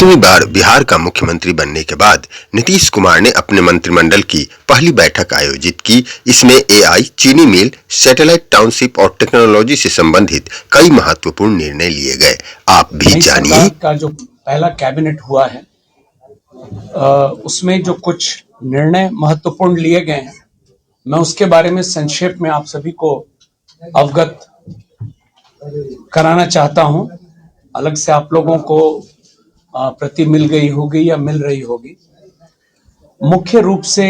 10वीं बार बिहार का मुख्यमंत्री बनने के बाद नीतीश कुमार ने अपने मंत्रिमंडल की पहली बैठक आयोजित की। इसमें एआई, चीनी मिल, सैटेलाइट टाउनशिप और टेक्नोलॉजी से संबंधित कई महत्वपूर्ण निर्णय लिए गए। आप भी जानिए। का जो पहला कैबिनेट हुआ है उसमें जो कुछ निर्णय महत्वपूर्ण लिए गए हैं, मैं उसके बारे में संक्षेप में आप सभी को अवगत कराना चाहता हूं। अलग से आप लोगों को प्रति मिल गई होगी या मिल रही होगी। मुख्य रूप से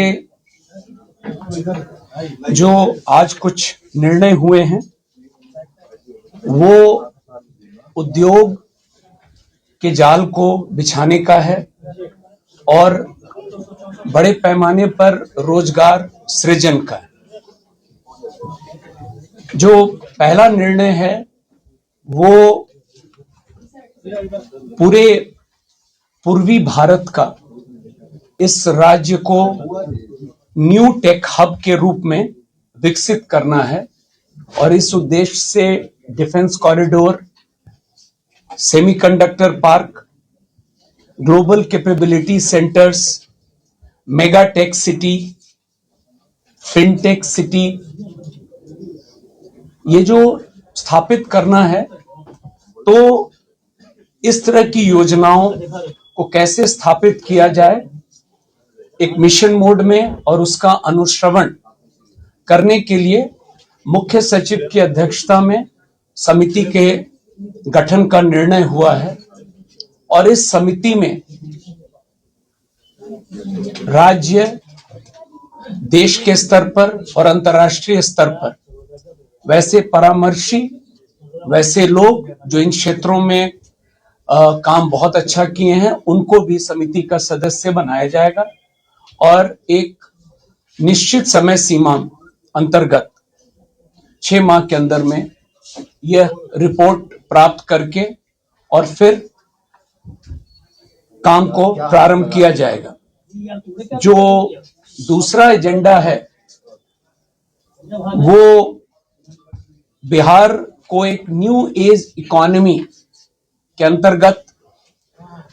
जो आज कुछ निर्णय हुए हैं वो उद्योग के जाल को बिछाने का है और बड़े पैमाने पर रोजगार सृजन का है। जो पहला निर्णय है वो पूरे पूर्वी भारत का इस राज्य को न्यू टेक हब के रूप में विकसित करना है और इस उद्देश्य से defence corridor, semiconductor park, global capability centres, mega tech city, fintech city, ये जो स्थापित करना है, तो इस तरह की योजनाओं को कैसे स्थापित किया जाए एक मिशन मोड में और उसका अनुश्रवण करने के लिए मुख्य सचिव की अध्यक्षता में समिति के गठन का निर्णय हुआ है और इस समिति में राज्य, देश के स्तर पर और अंतर्राष्ट्रीय स्तर पर वैसे परामर्शी, वैसे लोग जो इन क्षेत्रों में काम बहुत अच्छा किए हैं, उनको भी समिति का सदस्य बनाया जाएगा और एक निश्चित समय सीमा अंतर्गत 6 माह के अंदर में यह रिपोर्ट प्राप्त करके और फिर काम को प्रारंभ किया जाएगा। जो दूसरा एजेंडा है वो बिहार को एक न्यू एज इकोनॉमी के अंतर्गत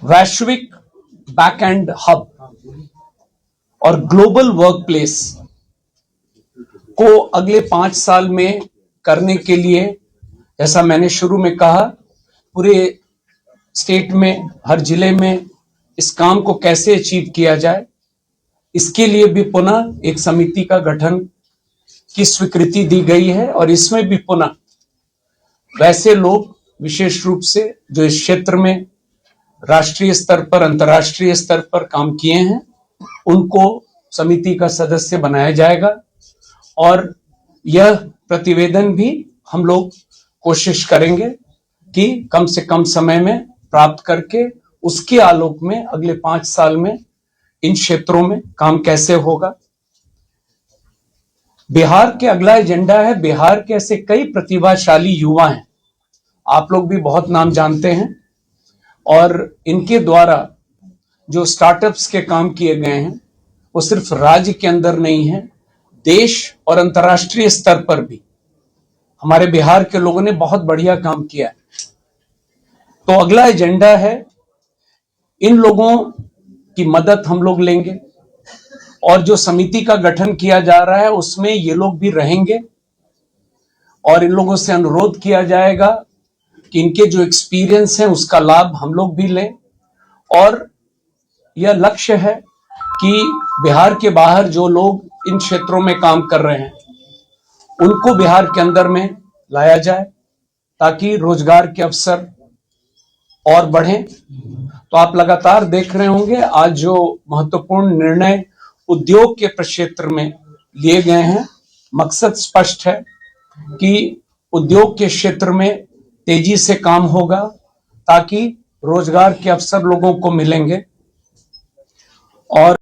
वैश्विक बैक एंड हब और ग्लोबल वर्क प्लेस को अगले 5 साल में करने के लिए, जैसा मैंने शुरू में कहा, पूरे स्टेट में, हर जिले में इस काम को कैसे अचीव किया जाए, इसके लिए भी पुनः एक समिति का गठन की स्वीकृति दी गई है और इसमें भी पुनः वैसे लोग विशेष रूप से जो इस क्षेत्र में राष्ट्रीय स्तर पर, अंतर्राष्ट्रीय स्तर पर काम किए हैं, उनको समिति का सदस्य बनाया जाएगा और यह प्रतिवेदन भी हम लोग कोशिश करेंगे कि कम से कम समय में प्राप्त करके उसके आलोक में अगले 5 साल में इन क्षेत्रों में काम कैसे होगा। बिहार के अगला एजेंडा है, बिहार के ऐसे कई प्रतिभाशाली युवा हैं, आप लोग भी बहुत नाम जानते हैं और इनके द्वारा जो स्टार्टअप्स के काम किए गए हैं वो सिर्फ राज्य के अंदर नहीं है, देश और अंतर्राष्ट्रीय स्तर पर भी हमारे बिहार के लोगों ने बहुत बढ़िया काम किया है। तो अगला एजेंडा है, इन लोगों की मदद हम लोग लेंगे और जो समिति का गठन किया जा रहा है उसमें ये लोग भी रहेंगे और इन लोगों से अनुरोध किया जाएगा कि इनके जो एक्सपीरियंस है उसका लाभ हम लोग भी लें और यह लक्ष्य है कि बिहार के बाहर जो लोग इन क्षेत्रों में काम कर रहे हैं उनको बिहार के अंदर में लाया जाए ताकि रोजगार के अवसर और बढ़ें। तो आप लगातार देख रहे होंगे आज जो महत्वपूर्ण निर्णय उद्योग के प्रक्षेत्र में लिए गए हैं, मकसद स्पष्ट है कि उद्योग के क्षेत्र में तेजी से काम होगा ताकि रोजगार के अवसर लोगों को मिलेंगे और